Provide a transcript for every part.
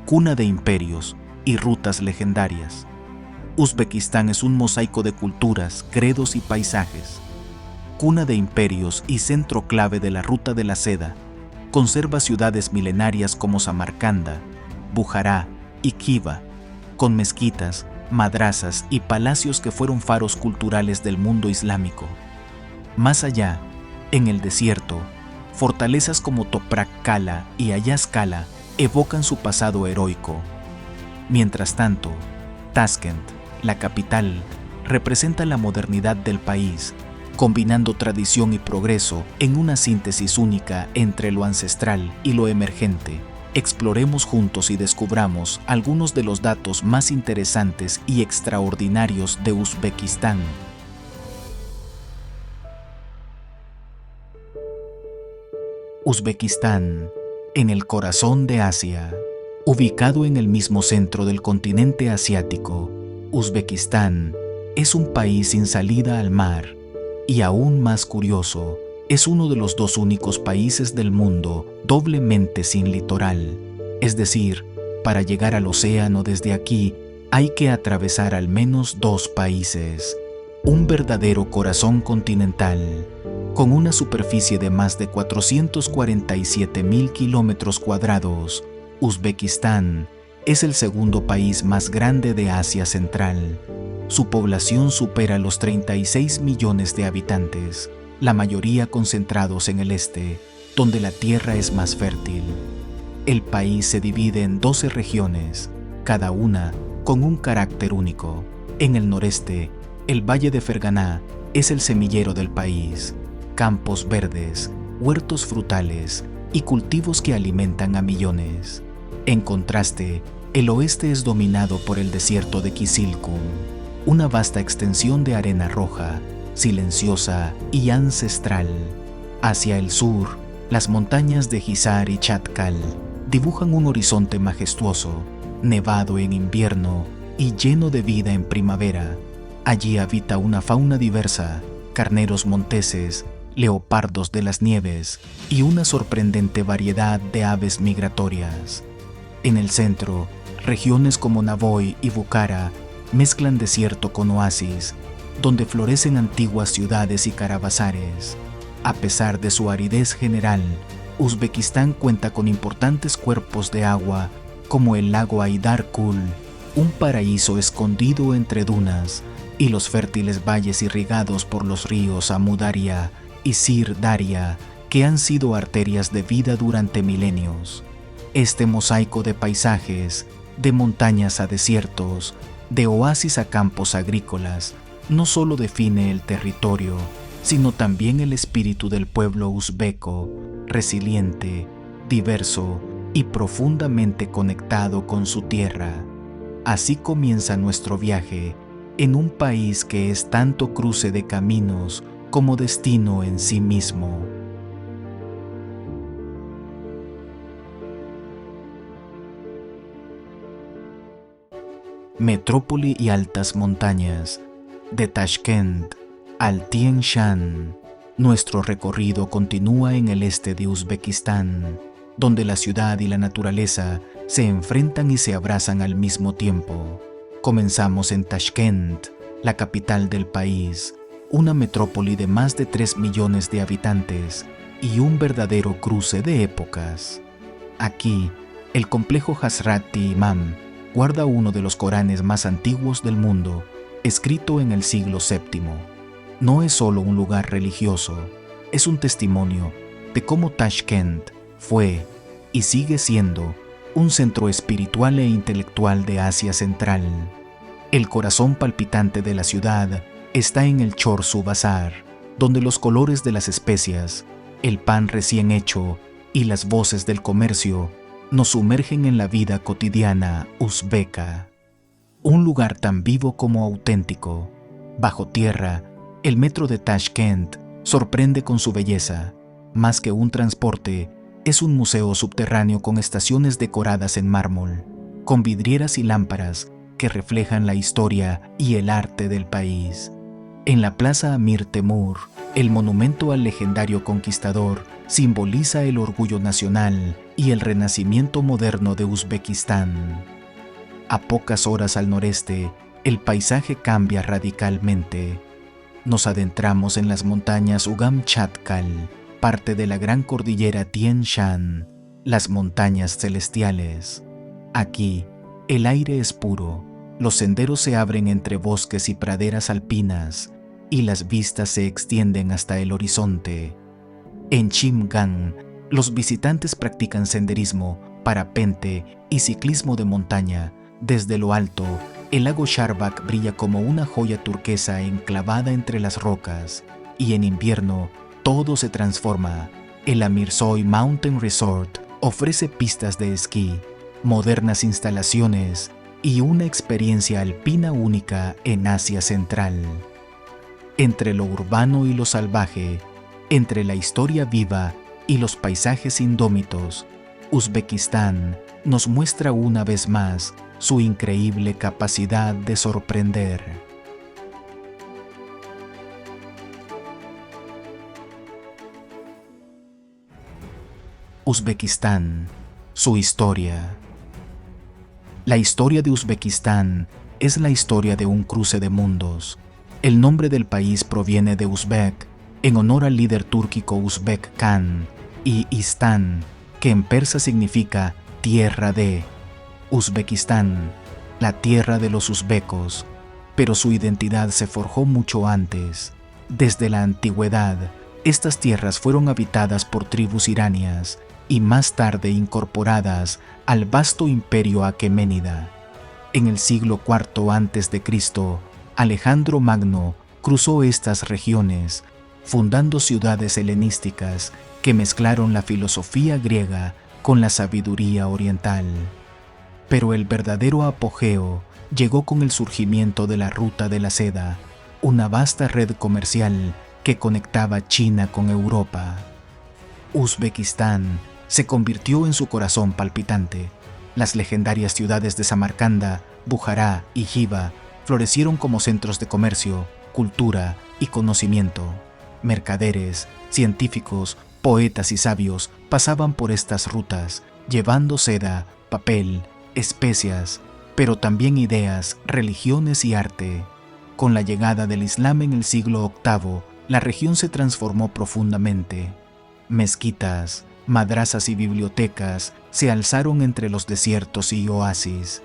cuna de imperios y rutas legendarias. Uzbekistán es un mosaico de culturas, credos y paisajes. Cuna de imperios y centro clave de la Ruta de la Seda, conserva ciudades milenarias como Samarcanda, Bujará y Khiva, con mezquitas, madrasas y palacios que fueron faros culturales del mundo islámico. Más allá, en el desierto, fortalezas como Toprak Kala y Ayaz Kala evocan su pasado heroico. Mientras tanto, Tashkent, la capital, representa la modernidad del país, combinando tradición y progreso en una síntesis única entre lo ancestral y lo emergente. Exploremos juntos y descubramos algunos de los datos más interesantes y extraordinarios de Uzbekistán. Uzbekistán, en el corazón de Asia. Ubicado en el mismo centro del continente asiático, Uzbekistán es un país sin salida al mar y, aún más curioso, es uno de los dos únicos países del mundo doblemente sin litoral. Es decir, para llegar al océano desde aquí hay que atravesar al menos dos países. Un verdadero corazón continental, con una superficie de más de 447.000 kilómetros cuadrados. Uzbekistán es el segundo país más grande de Asia Central. Su población supera los 36 millones de habitantes, la mayoría concentrados en el este, donde la tierra es más fértil. El país se divide en 12 regiones, cada una con un carácter único. En el noreste, el Valle de Ferganá es el semillero del país. Campos verdes, huertos frutales y cultivos que alimentan a millones. En contraste, el oeste es dominado por el desierto de Kisilkum, una vasta extensión de arena roja, silenciosa y ancestral. Hacia el sur, las montañas de Hisar y Chatkal dibujan un horizonte majestuoso, nevado en invierno y lleno de vida en primavera. Allí habita una fauna diversa, carneros monteses, leopardos de las nieves y una sorprendente variedad de aves migratorias. En el centro, regiones como Navoy y Bukhara mezclan desierto con oasis, donde florecen antiguas ciudades y caravasares. A pesar de su aridez general, Uzbekistán cuenta con importantes cuerpos de agua como el lago Aydar-Kul, un paraíso escondido entre dunas, y los fértiles valles irrigados por los ríos Amudarya y Sir Darya, que han sido arterias de vida durante milenios. Este mosaico de paisajes, de montañas a desiertos, de oasis a campos agrícolas, no solo define el territorio, sino también el espíritu del pueblo uzbeco, resiliente, diverso y profundamente conectado con su tierra. Así comienza nuestro viaje en un país que es tanto cruce de caminos como destino en sí mismo. Metrópoli y altas montañas. De Tashkent al Tien Shan, nuestro recorrido continúa en el este de Uzbekistán, donde la ciudad y la naturaleza se enfrentan y se abrazan al mismo tiempo. Comenzamos en Tashkent, la capital del país, una metrópoli de más de 3 millones de habitantes y un verdadero cruce de épocas. Aquí, el complejo Hazrat-i Imam guarda uno de los Coranes más antiguos del mundo, escrito en el siglo VII. No es solo un lugar religioso, es un testimonio de cómo Tashkent fue y sigue siendo un centro espiritual e intelectual de Asia Central. El corazón palpitante de la ciudad está en el Chorsu Bazar, donde los colores de las especias, el pan recién hecho y las voces del comercio nos sumergen en la vida cotidiana uzbeca. Un lugar tan vivo como auténtico. Bajo tierra, el metro de Tashkent sorprende con su belleza. Más que un transporte, es un museo subterráneo con estaciones decoradas en mármol, con vidrieras y lámparas que reflejan la historia y el arte del país. En la Plaza Amir Temur, el monumento al legendario conquistador simboliza el orgullo nacional y el renacimiento moderno de Uzbekistán. A pocas horas al noreste, el paisaje cambia radicalmente. Nos adentramos en las montañas Ugam-Chatkal, parte de la gran cordillera Tien Shan, las montañas celestiales. Aquí, el aire es puro, los senderos se abren entre bosques y praderas alpinas, y las vistas se extienden hasta el horizonte. En Chimgang, los visitantes practican senderismo, parapente y ciclismo de montaña. Desde lo alto, el lago Sharbak brilla como una joya turquesa enclavada entre las rocas, y en invierno todo se transforma. El Amirsoy Mountain Resort ofrece pistas de esquí, modernas instalaciones y una experiencia alpina única en Asia Central. Entre lo urbano y lo salvaje, entre la historia viva y los paisajes indómitos, Uzbekistán nos muestra una vez más su increíble capacidad de sorprender. Uzbekistán, su historia. La historia de Uzbekistán es la historia de un cruce de mundos. El nombre del país proviene de Uzbek, en honor al líder túrquico Uzbek Khan, y Istán, que en persa significa tierra de. Uzbekistán, la tierra de los uzbecos, pero su identidad se forjó mucho antes. Desde la antigüedad, estas tierras fueron habitadas por tribus iranias y más tarde incorporadas al vasto imperio aqueménida. En el siglo IV a.C., Alejandro Magno cruzó estas regiones, fundando ciudades helenísticas que mezclaron la filosofía griega con la sabiduría oriental. Pero el verdadero apogeo llegó con el surgimiento de la Ruta de la Seda, una vasta red comercial que conectaba China con Europa. Uzbekistán se convirtió en su corazón palpitante. Las legendarias ciudades de Samarcanda, Bujará y Jiva florecieron como centros de comercio, cultura y conocimiento. Mercaderes, científicos, poetas y sabios pasaban por estas rutas, llevando seda, papel, especias, pero también ideas, religiones y arte. Con la llegada del Islam en el siglo VIII, la región se transformó profundamente. Mezquitas, madrasas y bibliotecas se alzaron entre los desiertos y oasis.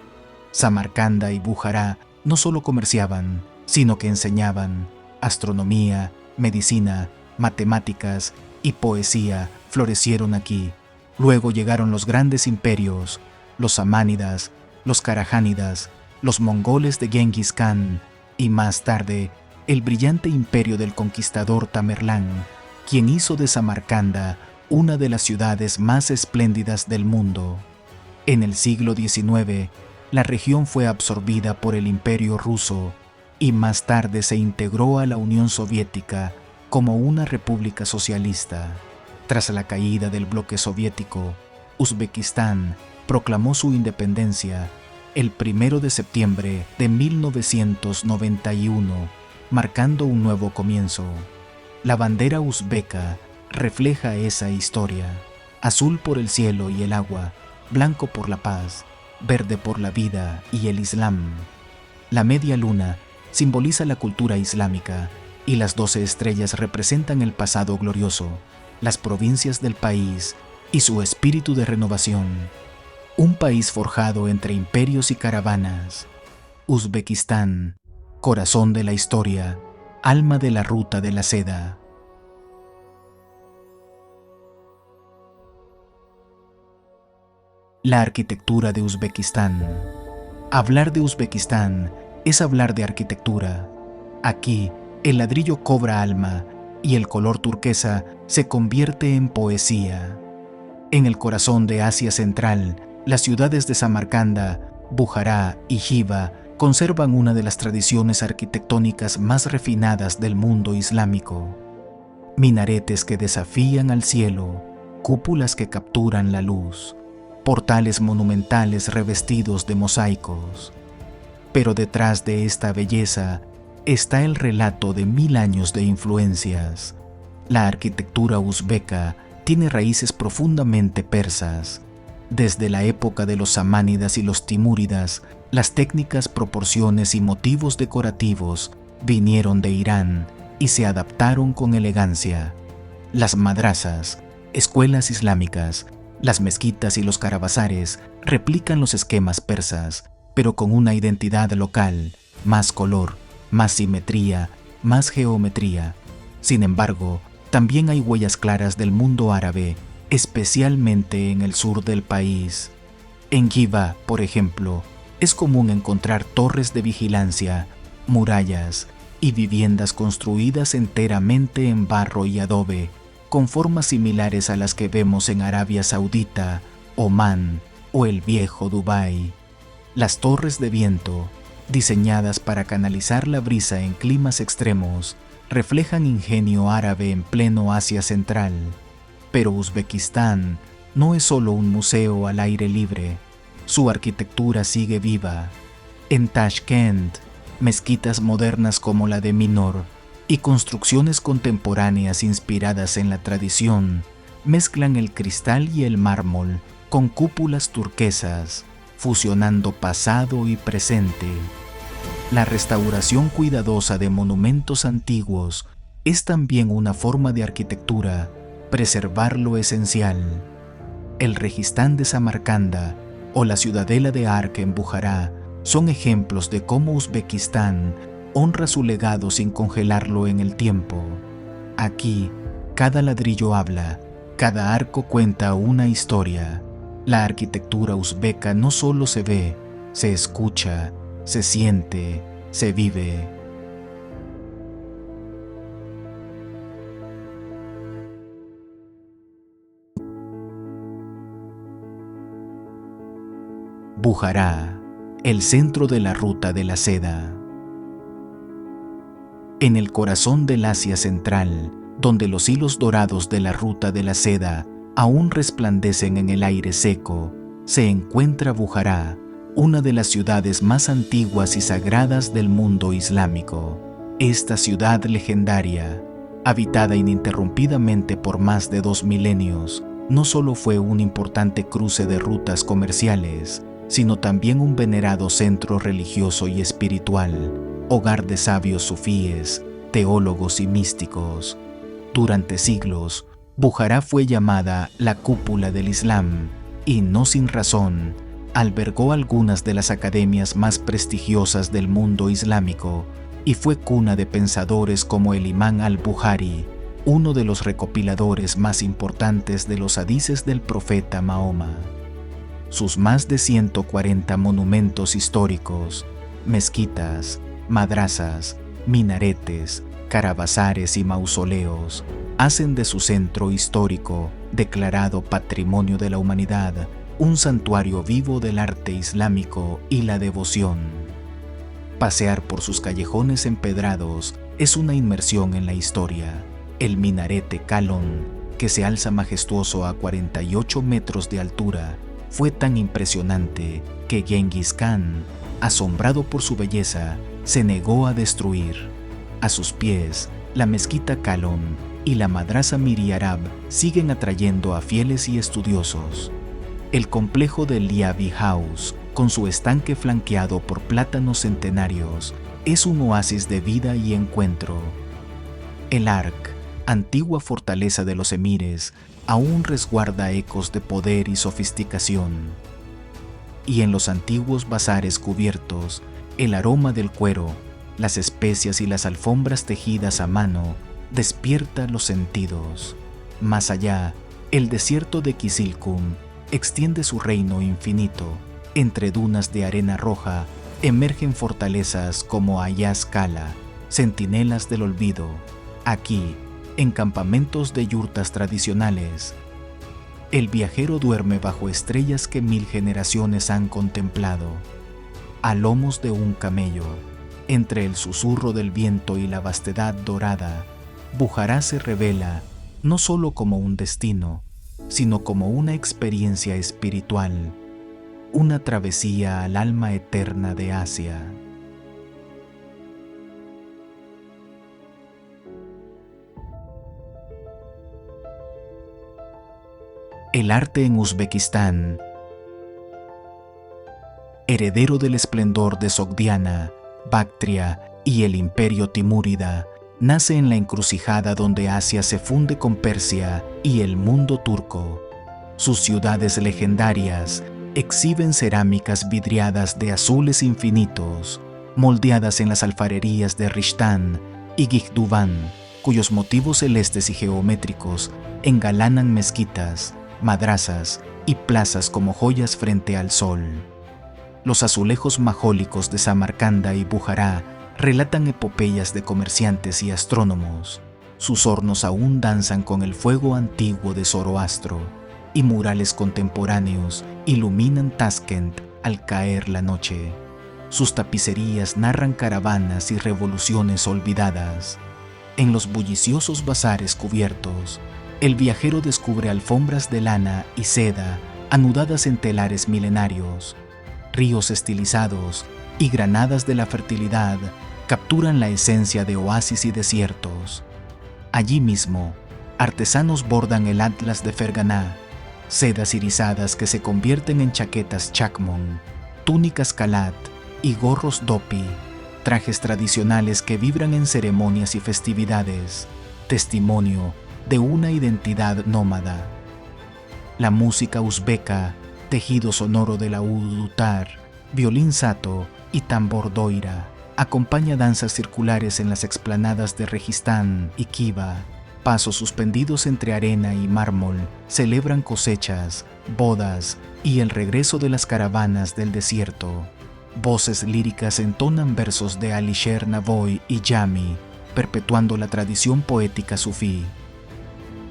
Samarcanda y Bujará no solo comerciaban, sino que enseñaban. Astronomía, medicina, matemáticas y poesía florecieron aquí. Luego llegaron los grandes imperios, los samánidas, los karajánidas, los mongoles de Genghis Khan y más tarde el brillante imperio del conquistador Tamerlán, quien hizo de Samarcanda una de las ciudades más espléndidas del mundo. En el siglo XIX, la región fue absorbida por el Imperio ruso y más tarde se integró a la Unión Soviética como una república socialista. Tras la caída del bloque soviético, Uzbekistán proclamó su independencia el 1 de septiembre de 1991, marcando un nuevo comienzo. La bandera uzbeca refleja esa historia: azul por el cielo y el agua, blanco por la paz, verde por la vida y el Islam. La media luna simboliza la cultura islámica y las 12 estrellas representan el pasado glorioso, las provincias del país y su espíritu de renovación. Un país forjado entre imperios y caravanas. Uzbekistán, corazón de la historia, alma de la Ruta de la Seda. La arquitectura de Uzbekistán. Hablar de Uzbekistán es hablar de arquitectura. Aquí, el ladrillo cobra alma y el color turquesa se convierte en poesía. En el corazón de Asia Central, las ciudades de Samarcanda, Bujará y Jiva conservan una de las tradiciones arquitectónicas más refinadas del mundo islámico. Minaretes que desafían al cielo, cúpulas que capturan la luz, portales monumentales revestidos de mosaicos. Pero detrás de esta belleza está el relato de 1000 años de influencias. La arquitectura uzbeca tiene raíces profundamente persas. Desde la época de los samánidas y los timúridas, las técnicas, proporciones y motivos decorativos vinieron de Irán y se adaptaron con elegancia. Las madrasas, escuelas islámicas, las mezquitas y los caravasares replican los esquemas persas, pero con una identidad local, más color, más simetría, más geometría. Sin embargo, también hay huellas claras del mundo árabe, especialmente en el sur del país. En Giva, por ejemplo, es común encontrar torres de vigilancia, murallas y viviendas construidas enteramente en barro y adobe, con formas similares a las que vemos en Arabia Saudita, Omán o el viejo Dubái. Las torres de viento, diseñadas para canalizar la brisa en climas extremos, reflejan ingenio árabe en pleno Asia Central. Pero Uzbekistán no es solo un museo al aire libre, su arquitectura sigue viva. En Tashkent, mezquitas modernas como la de Minor y construcciones contemporáneas inspiradas en la tradición mezclan el cristal y el mármol con cúpulas turquesas, fusionando pasado y presente. La restauración cuidadosa de monumentos antiguos es también una forma de arquitectura, preservar lo esencial. El Registán de Samarcanda o la ciudadela de Ark en Bujará son ejemplos de cómo Uzbekistán honra su legado sin congelarlo en el tiempo. Aquí, cada ladrillo habla, cada arco cuenta una historia. La arquitectura uzbeca no solo se ve, se escucha, se siente, se vive. Bujará, el centro de la ruta de la seda. En el corazón del Asia Central, donde los hilos dorados de la ruta de la seda aún resplandecen en el aire seco, se encuentra Bujará, una de las ciudades más antiguas y sagradas del mundo islámico. Esta ciudad legendaria, habitada ininterrumpidamente por más de 2 milenios, no solo fue un importante cruce de rutas comerciales, sino también un venerado centro religioso y espiritual, hogar de sabios sufíes, teólogos y místicos. Durante siglos, Bujará fue llamada la cúpula del Islam, y no sin razón, albergó algunas de las academias más prestigiosas del mundo islámico y fue cuna de pensadores como el imán al-Bukhari, uno de los recopiladores más importantes de los hadices del profeta Mahoma. Sus más de 140 monumentos históricos, mezquitas, madrasas, minaretes, caravasares y mausoleos hacen de su centro histórico, declarado Patrimonio de la Humanidad, un santuario vivo del arte islámico y la devoción. Pasear por sus callejones empedrados es una inmersión en la historia. El minarete Kalon, que se alza majestuoso a 48 metros de altura, fue tan impresionante que Genghis Khan, asombrado por su belleza, se negó a destruir. A sus pies, la mezquita Kalon y la madrasa Miri Arab siguen atrayendo a fieles y estudiosos. El complejo de Liavi House, con su estanque flanqueado por plátanos centenarios, es un oasis de vida y encuentro. El Ark, antigua fortaleza de los emires, aún resguarda ecos de poder y sofisticación. Y en los antiguos bazares cubiertos, el aroma del cuero, las especias y las alfombras tejidas a mano despierta los sentidos. Más allá, el desierto de Kisilkum extiende su reino infinito. Entre dunas de arena roja emergen fortalezas como Ayaz Kala, centinelas del olvido. Aquí, en campamentos de yurtas tradicionales, el viajero duerme bajo estrellas que 1000 generaciones han contemplado. A lomos de un camello, entre el susurro del viento y la vastedad dorada, Bujará se revela no solo como un destino, sino como una experiencia espiritual, una travesía al alma eterna de Asia. El arte en Uzbekistán. Heredero del esplendor de Sogdiana, Bactria y el imperio timúrida, nace en la encrucijada donde Asia se funde con Persia y el mundo turco. Sus ciudades legendarias exhiben cerámicas vidriadas de azules infinitos, moldeadas en las alfarerías de Rishtan y Gigduban, cuyos motivos celestes y geométricos engalanan mezquitas, madrazas y plazas como joyas frente al sol. Los azulejos majólicos de Samarcanda y Bujará relatan epopeyas de comerciantes y astrónomos. Sus hornos aún danzan con el fuego antiguo de Zoroastro, y murales contemporáneos iluminan Taskent al caer la noche. Sus tapicerías narran caravanas y revoluciones olvidadas. En los bulliciosos bazares cubiertos, el viajero descubre alfombras de lana y seda anudadas en telares milenarios. Ríos estilizados y granadas de la fertilidad capturan la esencia de oasis y desiertos. Allí mismo, artesanos bordan el atlas de Ferganá, sedas irisadas que se convierten en chaquetas chakmon, túnicas kalat y gorros dopi, trajes tradicionales que vibran en ceremonias y festividades, testimonio de una identidad nómada. La música uzbeca, tejido sonoro de la dutar, violín sato y tambor doira, acompaña danzas circulares en las explanadas de Registán y Khiva. Pasos suspendidos entre arena y mármol celebran cosechas, bodas y el regreso de las caravanas del desierto. Voces líricas entonan versos de Alisher Navoy y Jami, perpetuando la tradición poética sufí.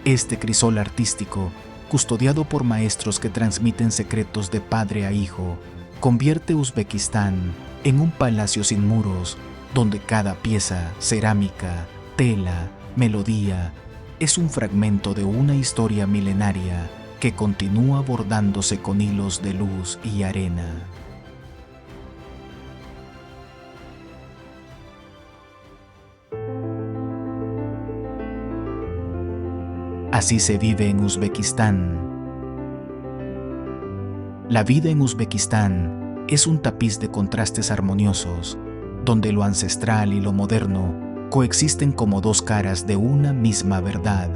Este crisol artístico, custodiado por maestros que transmiten secretos de padre a hijo, convierte Uzbekistán en un palacio sin muros, donde cada pieza, cerámica, tela, melodía, es un fragmento de una historia milenaria que continúa bordándose con hilos de luz y arena. Así se vive en Uzbekistán. La vida en Uzbekistán es un tapiz de contrastes armoniosos, donde lo ancestral y lo moderno coexisten como dos caras de una misma verdad.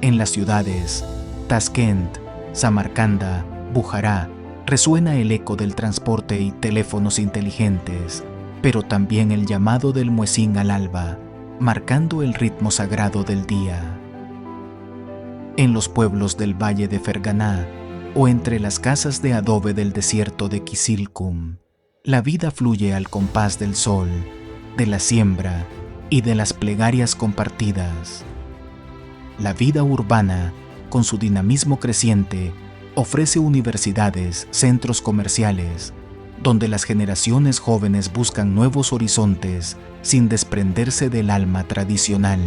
En las ciudades, Taskent, Samarcanda, Bujará, resuena el eco del transporte y teléfonos inteligentes, pero también el llamado del muezín al alba, marcando el ritmo sagrado del día. En los pueblos del valle de Ferganá o entre las casas de adobe del desierto de Kisilkum, la vida fluye al compás del sol, de la siembra y de las plegarias compartidas. La vida urbana, con su dinamismo creciente, ofrece universidades, centros comerciales, donde las generaciones jóvenes buscan nuevos horizontes sin desprenderse del alma tradicional.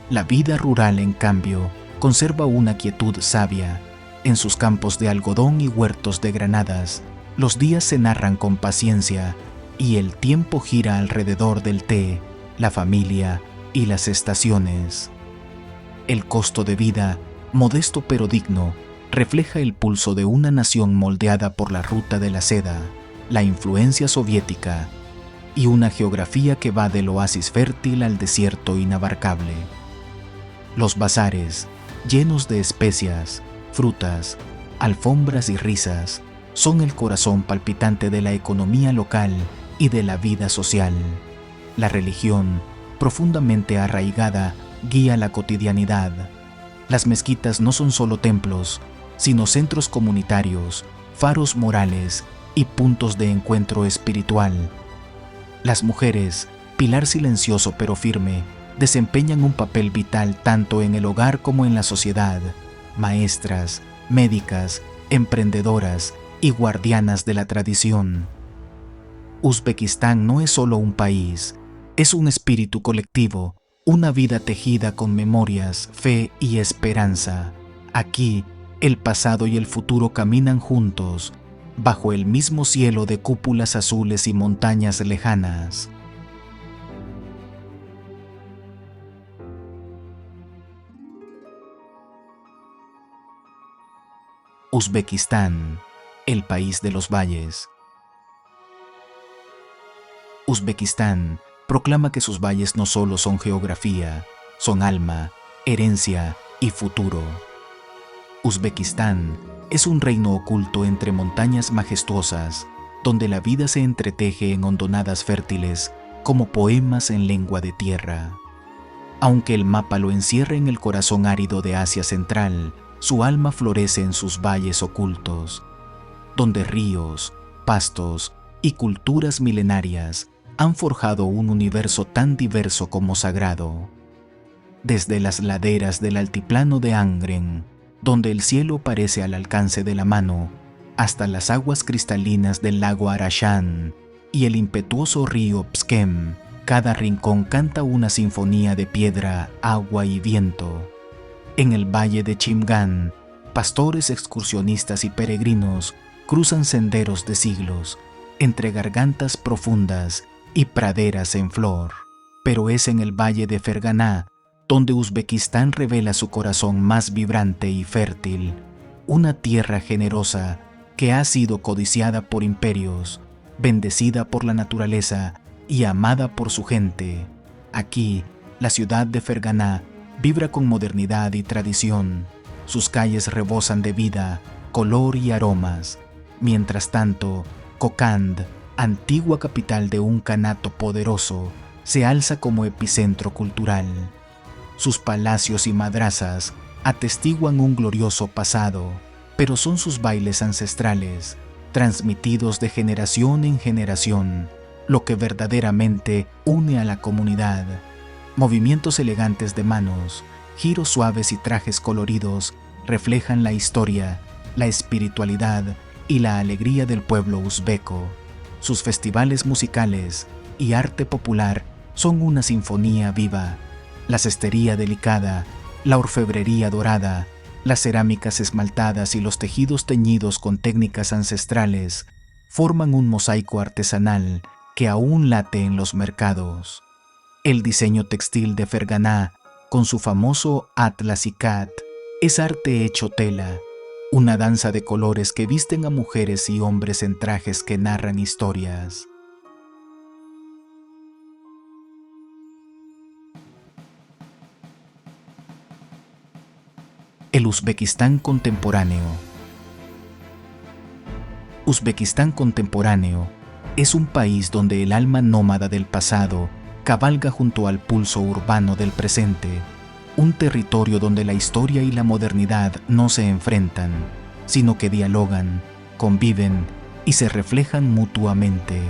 La vida rural, en cambio, conserva una quietud sabia. En sus campos de algodón y huertos de granadas, los días se narran con paciencia y el tiempo gira alrededor del té, la familia y las estaciones. El costo de vida, modesto pero digno, refleja el pulso de una nación moldeada por la ruta de la seda, la influencia soviética y una geografía que va del oasis fértil al desierto inabarcable. Los bazares, llenos de especias, frutas, alfombras y risas, son el corazón palpitante de la economía local y de la vida social. La religión, profundamente arraigada, guía la cotidianidad. Las mezquitas no son solo templos, sino centros comunitarios, faros morales y puntos de encuentro espiritual. Las mujeres, pilar silencioso pero firme, desempeñan un papel vital tanto en el hogar como en la sociedad, maestras, médicas, emprendedoras y guardianas de la tradición. Uzbekistán no es solo un país, es un espíritu colectivo, una vida tejida con memorias, fe y esperanza. Aquí, el pasado y el futuro caminan juntos, bajo el mismo cielo de cúpulas azules y montañas lejanas. Uzbekistán, el país de los valles. Uzbekistán proclama que sus valles no solo son geografía, son alma, herencia y futuro. Uzbekistán es un reino oculto entre montañas majestuosas, donde la vida se entreteje en hondonadas fértiles como poemas en lengua de tierra. Aunque el mapa lo encierra en el corazón árido de Asia Central, su alma florece en sus valles ocultos, donde ríos, pastos y culturas milenarias han forjado un universo tan diverso como sagrado. Desde las laderas del altiplano de Angren, donde el cielo parece al alcance de la mano, hasta las aguas cristalinas del lago Arashan y el impetuoso río Pskem, cada rincón canta una sinfonía de piedra, agua y viento. En el valle de Chimgan, pastores, excursionistas y peregrinos cruzan senderos de siglos, entre gargantas profundas y praderas en flor. Pero es en el valle de Ferganá donde Uzbekistán revela su corazón más vibrante y fértil, una tierra generosa que ha sido codiciada por imperios, bendecida por la naturaleza y amada por su gente. Aquí, la ciudad de Ferganá vibra con modernidad y tradición. Sus calles rebosan de vida, color y aromas. Mientras tanto, Kokand, antigua capital de un kanato poderoso, se alza como epicentro cultural. Sus palacios y madrazas atestiguan un glorioso pasado, pero son sus bailes ancestrales, transmitidos de generación en generación, lo que verdaderamente une a la comunidad. Movimientos elegantes de manos, giros suaves y trajes coloridos reflejan la historia, la espiritualidad y la alegría del pueblo uzbeco. Sus festivales musicales y arte popular son una sinfonía viva. La cestería delicada, la orfebrería dorada, las cerámicas esmaltadas y los tejidos teñidos con técnicas ancestrales forman un mosaico artesanal que aún late en los mercados. El diseño textil de Ferganá, con su famoso Atlas y Kat, es arte hecho tela, una danza de colores que visten a mujeres y hombres en trajes que narran historias. El Uzbekistán contemporáneo. Uzbekistán contemporáneo es un país donde el alma nómada del pasado cabalga junto al pulso urbano del presente, un territorio donde la historia y la modernidad no se enfrentan, sino que dialogan, conviven y se reflejan mutuamente.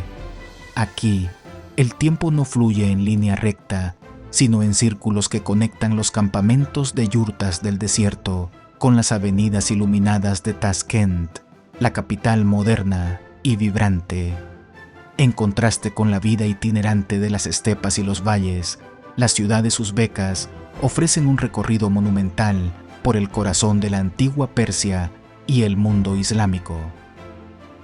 Aquí, el tiempo no fluye en línea recta, sino en círculos que conectan los campamentos de yurtas del desierto con las avenidas iluminadas de Tashkent, la capital moderna y vibrante. En contraste con la vida itinerante de las estepas y los valles, las ciudades uzbecas ofrecen un recorrido monumental por el corazón de la antigua Persia y el mundo islámico.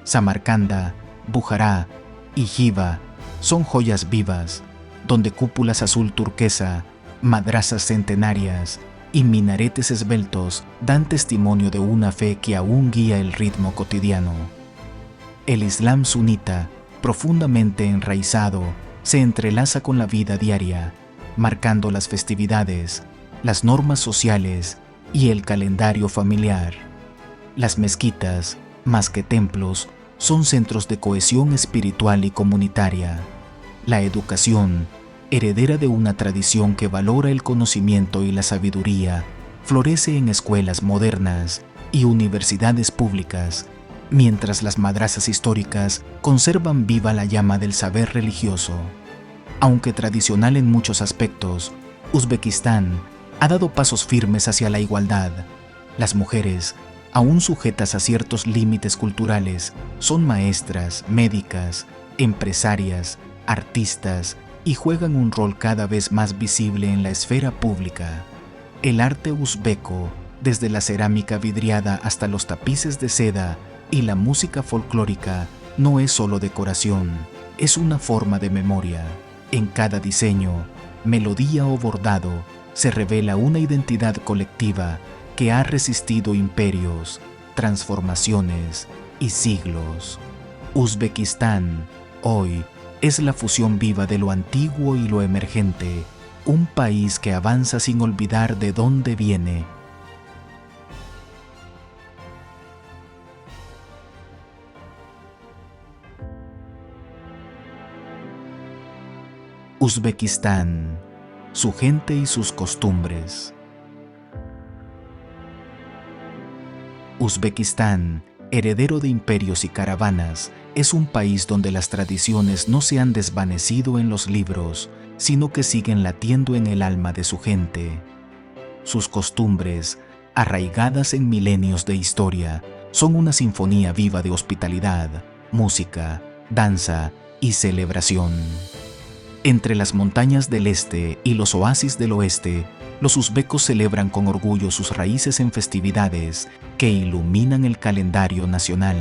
Samarcanda, Bujará y Jiva son joyas vivas, donde cúpulas azul turquesa, madrazas centenarias y minaretes esbeltos dan testimonio de una fe que aún guía el ritmo cotidiano. El Islam sunita, profundamente enraizado, se entrelaza con la vida diaria, marcando las festividades, las normas sociales y el calendario familiar. Las mezquitas, más que templos, son centros de cohesión espiritual y comunitaria. La educación, heredera de una tradición que valora el conocimiento y la sabiduría, florece en escuelas modernas y universidades públicas, mientras las madrazas históricas conservan viva la llama del saber religioso. Aunque tradicional en muchos aspectos, Uzbekistán ha dado pasos firmes hacia la igualdad. Las mujeres, aún sujetas a ciertos límites culturales, son maestras, médicas, empresarias, artistas y juegan un rol cada vez más visible en la esfera pública. El arte uzbeco, desde la cerámica vidriada hasta los tapices de seda y la música folclórica, no es solo decoración, es una forma de memoria. En cada diseño, melodía o bordado, se revela una identidad colectiva que ha resistido imperios, transformaciones y siglos. Uzbekistán, hoy, es la fusión viva de lo antiguo y lo emergente, un país que avanza sin olvidar de dónde viene. Uzbekistán, su gente y sus costumbres. Uzbekistán, heredero de imperios y caravanas, es un país donde las tradiciones no se han desvanecido en los libros, sino que siguen latiendo en el alma de su gente. Sus costumbres, arraigadas en milenios de historia, son una sinfonía viva de hospitalidad, música, danza y celebración. Entre las montañas del este y los oasis del oeste, los uzbecos celebran con orgullo sus raíces en festividades que iluminan el calendario nacional.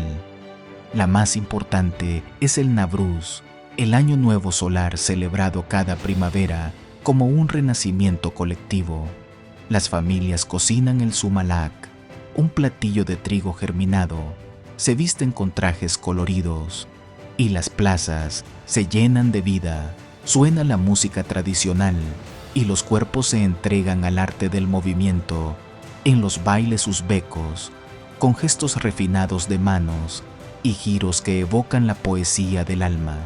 La más importante es el Navruz, el Año Nuevo Solar celebrado cada primavera como un renacimiento colectivo. Las familias cocinan el sumalak, un platillo de trigo germinado, se visten con trajes coloridos y las plazas se llenan de vida. Suena la música tradicional y los cuerpos se entregan al arte del movimiento en los bailes uzbecos, con gestos refinados de manos y giros que evocan la poesía del alma.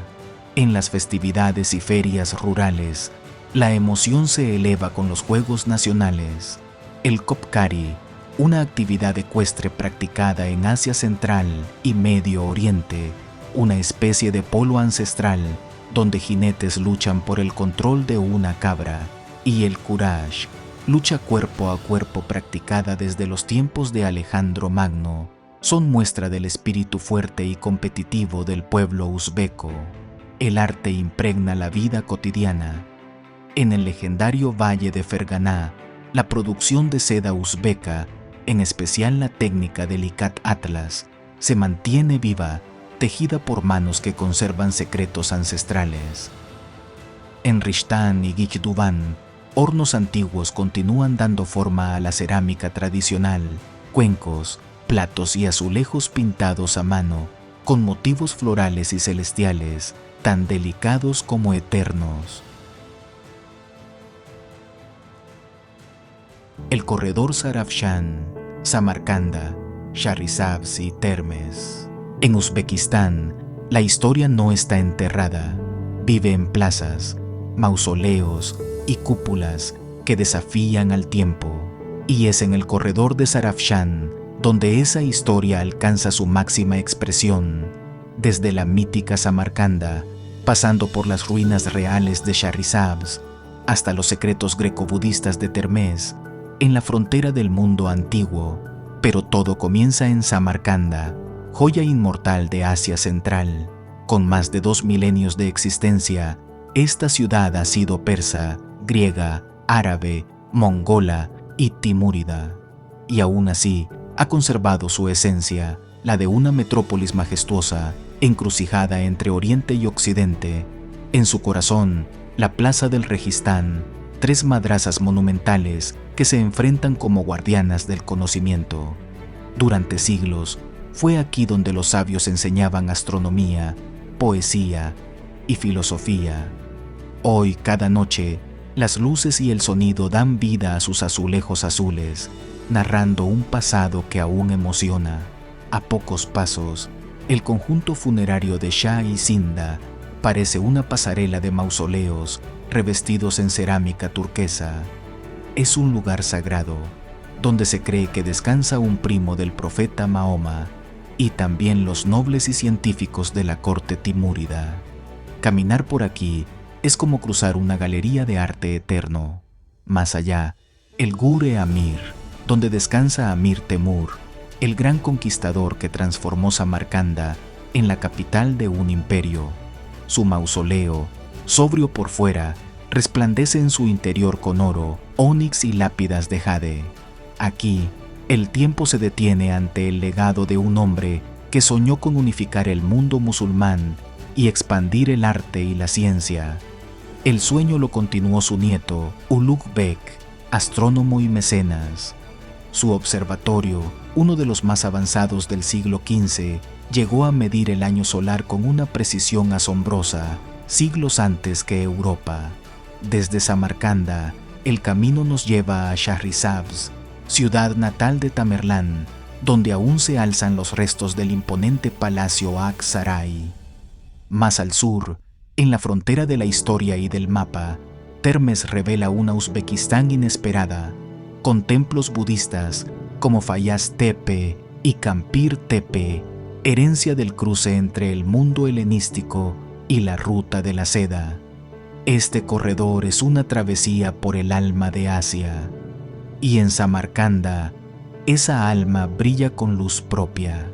En las festividades y ferias rurales, la emoción se eleva con los juegos nacionales. El Kopkari, una actividad ecuestre practicada en Asia Central y Medio Oriente, una especie de polo ancestral donde jinetes luchan por el control de una cabra, y el Kurash, lucha cuerpo a cuerpo practicada desde los tiempos de Alejandro Magno, son muestra del espíritu fuerte y competitivo del pueblo uzbeco. El arte impregna la vida cotidiana. En el legendario valle de Ferganá, la producción de seda uzbeca, en especial la técnica del Ikat Atlas, se mantiene viva, tejida por manos que conservan secretos ancestrales. En Rishtán y Gikduván, hornos antiguos continúan dando forma a la cerámica tradicional, cuencos, platos y azulejos pintados a mano, con motivos florales y celestiales, tan delicados como eternos. El corredor Sarafshan, Samarcanda, Shahrizabs y Termes. En Uzbekistán, la historia no está enterrada, vive en plazas, mausoleos y cúpulas que desafían al tiempo, y es en el corredor de Sarafshan donde esa historia alcanza su máxima expresión, desde la mítica Samarcanda, pasando por las ruinas reales de Shahrizabs, hasta los secretos greco-budistas de Termes, en la frontera del mundo antiguo, pero todo comienza en Samarcanda, joya inmortal de Asia Central. Con más de 2 milenios de existencia, esta ciudad ha sido persa, griega, árabe, mongola y timúrida, y aún así ha conservado su esencia, la de una metrópolis majestuosa, encrucijada entre Oriente y Occidente. En su corazón, la Plaza del Registán, 3 madrasas monumentales que se enfrentan como guardianas del conocimiento. Durante siglos, fue aquí donde los sabios enseñaban astronomía, poesía y filosofía. Hoy, cada noche, las luces y el sonido dan vida a sus azulejos azules, narrando un pasado que aún emociona. A pocos pasos, el conjunto funerario de Shah y Sinda parece una pasarela de mausoleos revestidos en cerámica turquesa. Es un lugar sagrado, donde se cree que descansa un primo del profeta Mahoma, y también los nobles y científicos de la corte timúrida. Caminar por aquí es como cruzar una galería de arte eterno. Más allá, el Gure Amir, donde descansa Amir Temur, el gran conquistador que transformó Samarcanda en la capital de un imperio. Su mausoleo, sobrio por fuera, resplandece en su interior con oro, ónix y lápidas de jade. Aquí, el tiempo se detiene ante el legado de un hombre que soñó con unificar el mundo musulmán y expandir el arte y la ciencia. El sueño lo continuó su nieto, Ulugh Bek, astrónomo y mecenas. Su observatorio, uno de los más avanzados del siglo XV, llegó a medir el año solar con una precisión asombrosa, siglos antes que Europa. Desde Samarcanda, el camino nos lleva a Shahrisabz, ciudad natal de Tamerlán, donde aún se alzan los restos del imponente palacio Aksaray. Más al sur, en la frontera de la historia y del mapa, Termes revela una Uzbekistán inesperada, con templos budistas como Fayaz Tepe y Kampir Tepe, herencia del cruce entre el mundo helenístico y la ruta de la seda. Este corredor es una travesía por el alma de Asia, y en Samarcanda, esa alma brilla con luz propia.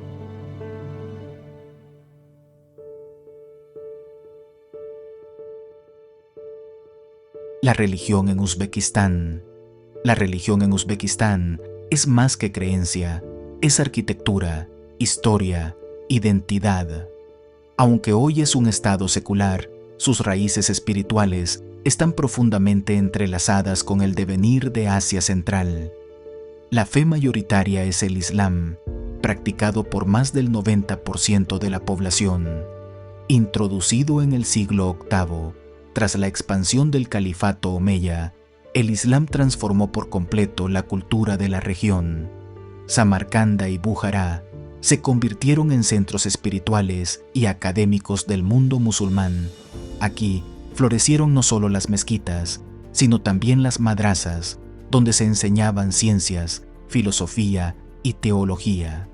La religión en Uzbekistán. La religión en Uzbekistán es más que creencia, es arquitectura, historia, identidad. Aunque hoy es un estado secular, sus raíces espirituales están profundamente entrelazadas con el devenir de Asia Central. La fe mayoritaria es el Islam, practicado por más del 90% de la población. Introducido en el siglo VIII, tras la expansión del califato omeya, el Islam transformó por completo la cultura de la región. Samarcanda y Bujará se convirtieron en centros espirituales y académicos del mundo musulmán. Aquí florecieron no solo las mezquitas, sino también las madrasas, donde se enseñaban ciencias, filosofía y teología.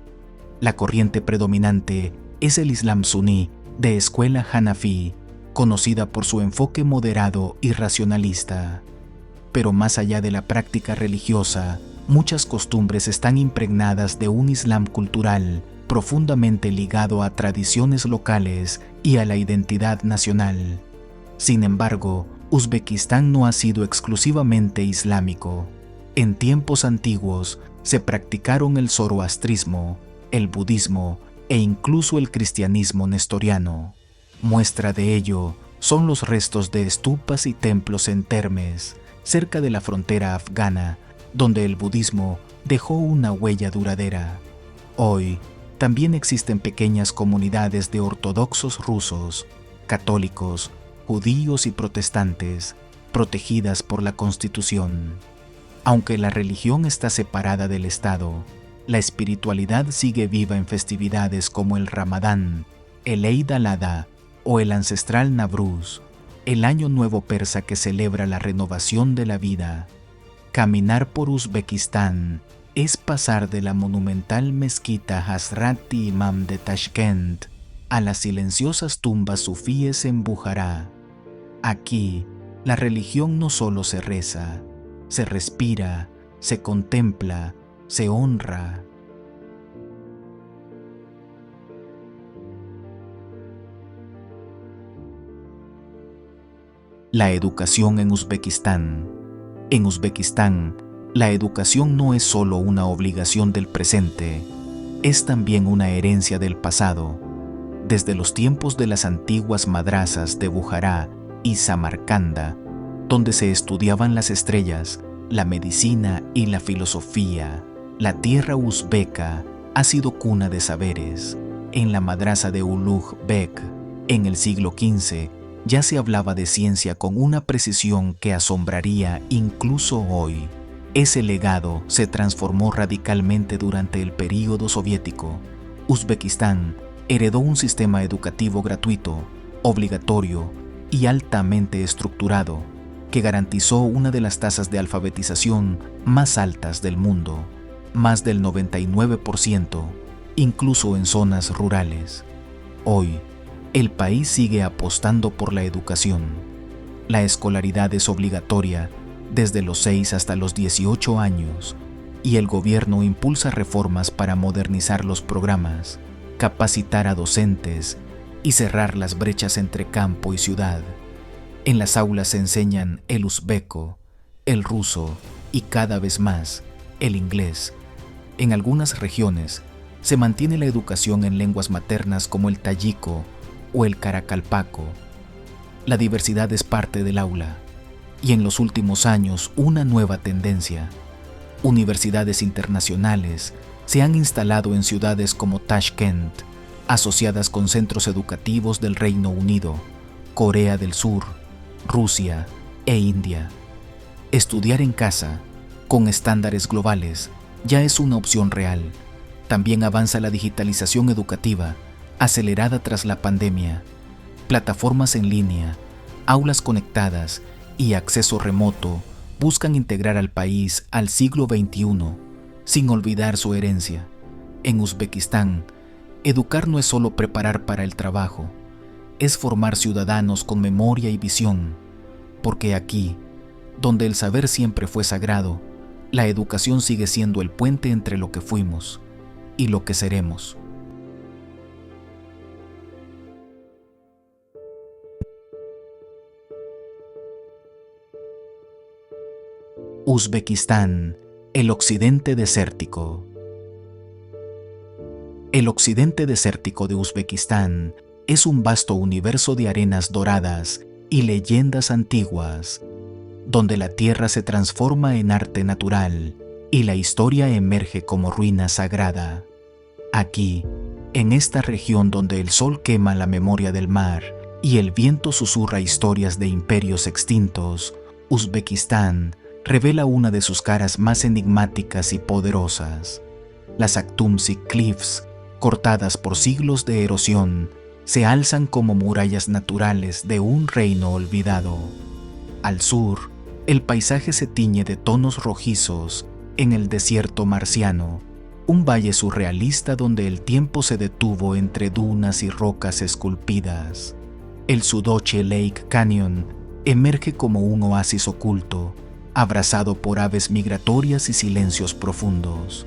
La corriente predominante es el Islam suní de escuela Hanafi, conocida por su enfoque moderado y racionalista. Pero más allá de la práctica religiosa, muchas costumbres están impregnadas de un Islam cultural profundamente ligado a tradiciones locales y a la identidad nacional. Sin embargo, Uzbekistán no ha sido exclusivamente islámico. En tiempos antiguos se practicaron el zoroastrismo, el budismo e incluso el cristianismo nestoriano. Muestra de ello son los restos de estupas y templos en Termes, cerca de la frontera afgana, donde el budismo dejó una huella duradera. Hoy, también existen pequeñas comunidades de ortodoxos rusos, católicos, judíos y protestantes, protegidas por la Constitución. Aunque la religión está separada del Estado, la espiritualidad sigue viva en festividades como el Ramadán, el Eid al-Adha o el ancestral Navruz, el año nuevo persa que celebra la renovación de la vida. Caminar por Uzbekistán es pasar de la monumental mezquita Hazrat-i Imam de Tashkent a las silenciosas tumbas sufíes en Bujará. Aquí, la religión no solo se reza, se respira, se contempla, se honra. La educación en Uzbekistán. En Uzbekistán, la educación no es solo una obligación del presente, es también una herencia del pasado. Desde los tiempos de las antiguas madrasas de Bujará y Samarcanda, donde se estudiaban las estrellas, la medicina y la filosofía, la tierra uzbeca ha sido cuna de saberes. En la madrasa de Ulugh Bek, en el siglo XV, ya se hablaba de ciencia con una precisión que asombraría incluso hoy. Ese legado se transformó radicalmente durante el período soviético. Uzbekistán heredó un sistema educativo gratuito, obligatorio y altamente estructurado, que garantizó una de las tasas de alfabetización más altas del mundo, más del 99%, incluso en zonas rurales. Hoy, el país sigue apostando por la educación. La escolaridad es obligatoria desde los 6 hasta los 18 años y el gobierno impulsa reformas para modernizar los programas, capacitar a docentes y cerrar las brechas entre campo y ciudad. En las aulas se enseñan el uzbeco, el ruso y cada vez más el inglés. En algunas regiones se mantiene la educación en lenguas maternas como el tayiko o el caracalpaco. La diversidad es parte del aula y en los últimos años una nueva tendencia. Universidades internacionales se han instalado en ciudades como Tashkent, asociadas con centros educativos del Reino Unido, Corea del Sur, Rusia e India. Estudiar en casa, con estándares globales, ya es una opción real. También avanza la digitalización educativa, acelerada tras la pandemia. Plataformas en línea, aulas conectadas y acceso remoto buscan integrar al país al siglo XXI, sin olvidar su herencia. En Uzbekistán, educar no es solo preparar para el trabajo, es formar ciudadanos con memoria y visión, porque aquí, donde el saber siempre fue sagrado, la educación sigue siendo el puente entre lo que fuimos y lo que seremos. Uzbekistán, el occidente desértico. El occidente desértico de Uzbekistán es un vasto universo de arenas doradas y leyendas antiguas, donde la tierra se transforma en arte natural y la historia emerge como ruina sagrada. Aquí, en esta región donde el sol quema la memoria del mar y el viento susurra historias de imperios extintos, Uzbekistán revela una de sus caras más enigmáticas y poderosas. Las Akhtumsik Cliffs, cortadas por siglos de erosión, se alzan como murallas naturales de un reino olvidado. Al sur, el paisaje se tiñe de tonos rojizos en el desierto marciano, un valle surrealista donde el tiempo se detuvo entre dunas y rocas esculpidas. El Sudoche Lake Canyon emerge como un oasis oculto, abrazado por aves migratorias y silencios profundos.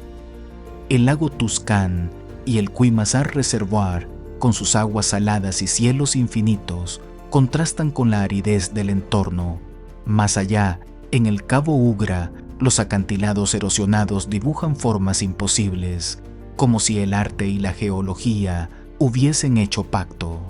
El lago Tuscan y el Quimasar Reservoir, con sus aguas saladas y cielos infinitos, contrastan con la aridez del entorno. Más allá, en el Cabo Ugra, los acantilados erosionados dibujan formas imposibles, como si el arte y la geología hubiesen hecho pacto.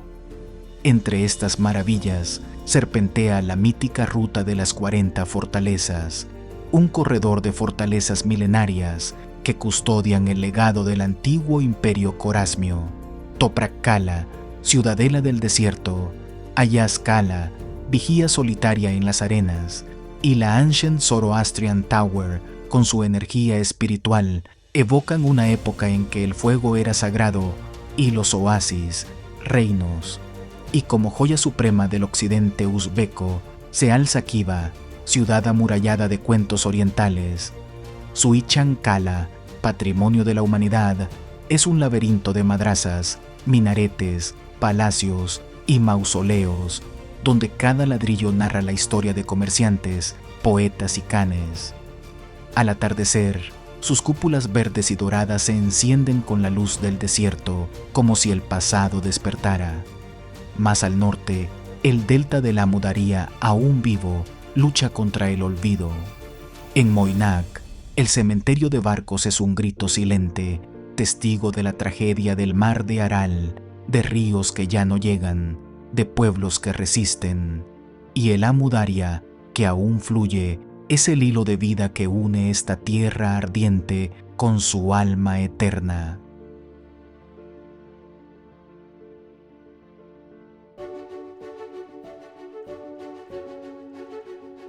Entre estas maravillas, serpentea la mítica ruta de las 40 fortalezas, un corredor de fortalezas milenarias que custodian el legado del antiguo imperio corasmio. Toprak Kala, ciudadela del desierto, Ayaz Kala, vigía solitaria en las arenas, y la Ancient Zoroastrian Tower, con su energía espiritual, evocan una época en que el fuego era sagrado y los oasis, reinos. Y como joya suprema del occidente uzbeco, se alza Khiva, ciudad amurallada de cuentos orientales. Suichan Kala, patrimonio de la humanidad, es un laberinto de madrasas, minaretes, palacios y mausoleos, donde cada ladrillo narra la historia de comerciantes, poetas y canes. Al atardecer, sus cúpulas verdes y doradas se encienden con la luz del desierto, como si el pasado despertara. Más al norte, el delta de la Amudarya, aún vivo, lucha contra el olvido. En Moynak, el cementerio de barcos es un grito silente, testigo de la tragedia del mar de Aral, de ríos que ya no llegan, de pueblos que resisten. Y el Amudarya, que aún fluye, es el hilo de vida que une esta tierra ardiente con su alma eterna.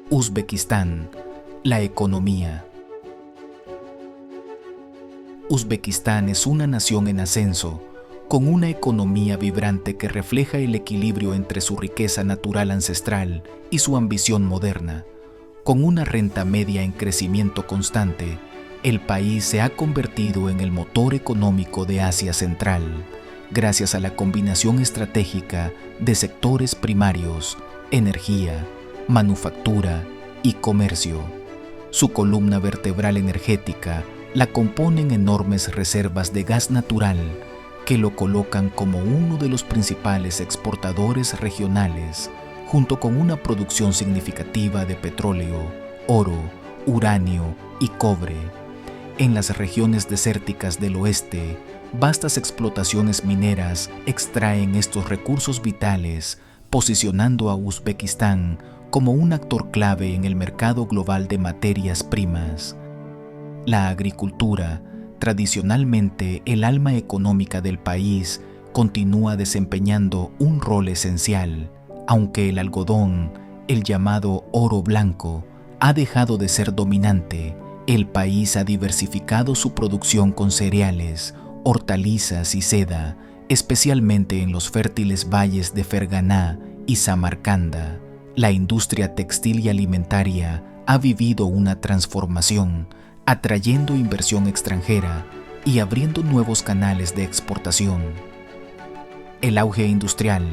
Uzbekistán, la economía. Uzbekistán es una nación en ascenso, con una economía vibrante que refleja el equilibrio entre su riqueza natural ancestral y su ambición moderna. Con una renta media en crecimiento constante, el país se ha convertido en el motor económico de Asia Central, gracias a la combinación estratégica de sectores primarios, energía, manufactura y comercio. Su columna vertebral energética la componen enormes reservas de gas natural que lo colocan como uno de los principales exportadores regionales, junto con una producción significativa de petróleo, oro, uranio y cobre. En las regiones desérticas del oeste, vastas explotaciones mineras extraen estos recursos vitales, posicionando a Uzbekistán como un actor clave en el mercado global de materias primas. La agricultura, tradicionalmente el alma económica del país, continúa desempeñando un rol esencial, aunque el algodón, el llamado oro blanco, ha dejado de ser dominante. El país ha diversificado su producción con cereales, hortalizas y seda, especialmente en los fértiles valles de Ferganá y Samarcanda. La industria textil y alimentaria ha vivido una transformación, atrayendo inversión extranjera y abriendo nuevos canales de exportación. El auge industrial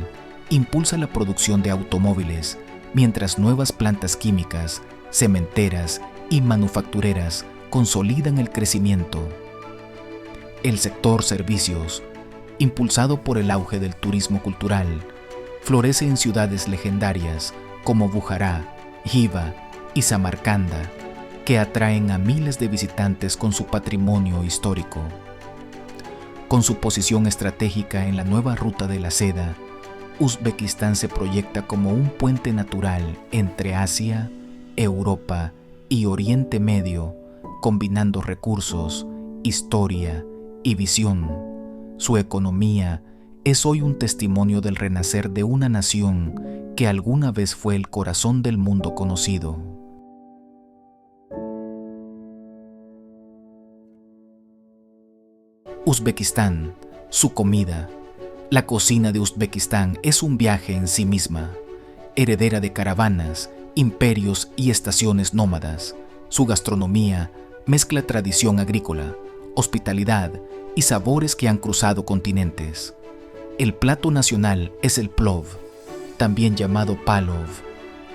impulsa la producción de automóviles, mientras nuevas plantas químicas, cementeras y manufactureras consolidan el crecimiento. El sector servicios, impulsado por el auge del turismo cultural, florece en ciudades legendarias como Bujará, Jiva y Samarcanda, que atraen a miles de visitantes con su patrimonio histórico. Con su posición estratégica en la nueva ruta de la seda, Uzbekistán se proyecta como un puente natural entre Asia, Europa y Oriente Medio, combinando recursos, historia y visión. Su economía es hoy un testimonio del renacer de una nación que alguna vez fue el corazón del mundo conocido. Uzbekistán, su comida. La cocina de Uzbekistán es un viaje en sí misma, heredera de caravanas, imperios y estaciones nómadas. Su gastronomía mezcla tradición agrícola, hospitalidad y sabores que han cruzado continentes. El plato nacional es el plov, también llamado palov,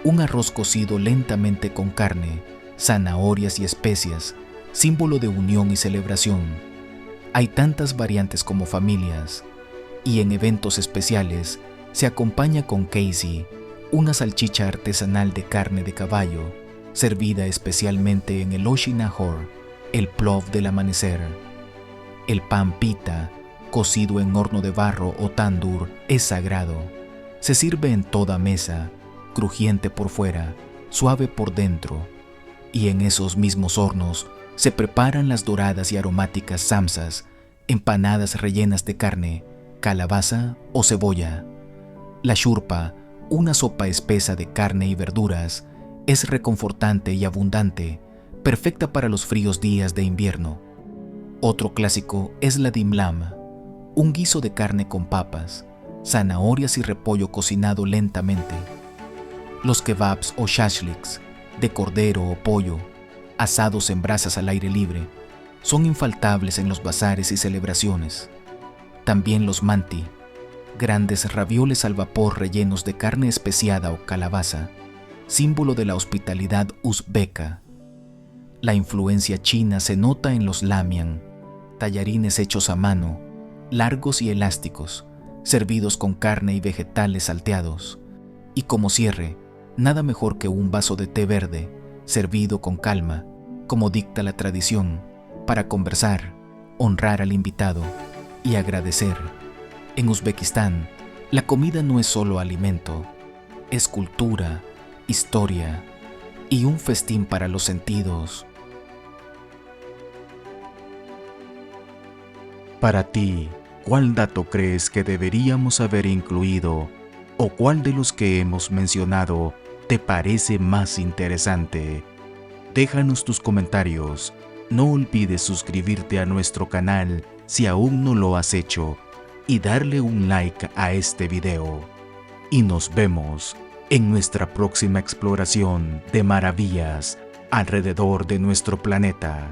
un arroz cocido lentamente con carne, zanahorias y especias, símbolo de unión y celebración. Hay tantas variantes como familias, y en eventos especiales se acompaña con keisi, una salchicha artesanal de carne de caballo, servida especialmente en el Oshi Nahor, el plov del amanecer. El pan pita, cocido en horno de barro o tandur, es sagrado. Se sirve en toda mesa, crujiente por fuera, suave por dentro, y en esos mismos hornos se preparan las doradas y aromáticas samsas, empanadas rellenas de carne, calabaza o cebolla. La shurpa, una sopa espesa de carne y verduras, es reconfortante y abundante, perfecta para los fríos días de invierno. Otro clásico es la dimlam, un guiso de carne con papas, zanahorias y repollo cocinado lentamente. Los kebabs o shashliks, de cordero o pollo, asados en brasas al aire libre, son infaltables en los bazares y celebraciones. También los manti, grandes ravioles al vapor rellenos de carne especiada o calabaza, símbolo de la hospitalidad uzbeca. La influencia china se nota en los lamian, tallarines hechos a mano, largos y elásticos, servidos con carne y vegetales salteados. Y como cierre, nada mejor que un vaso de té verde, servido con calma, como dicta la tradición, para conversar, honrar al invitado y agradecer. En Uzbekistán, la comida no es solo alimento, es cultura, historia y un festín para los sentidos. Para ti, ¿cuál dato crees que deberíamos haber incluido o cuál de los que hemos mencionado te parece más interesante? Déjanos tus comentarios. No olvides suscribirte a nuestro canal si aún no lo has hecho y darle un like a este video. Y nos vemos en nuestra próxima exploración de maravillas alrededor de nuestro planeta.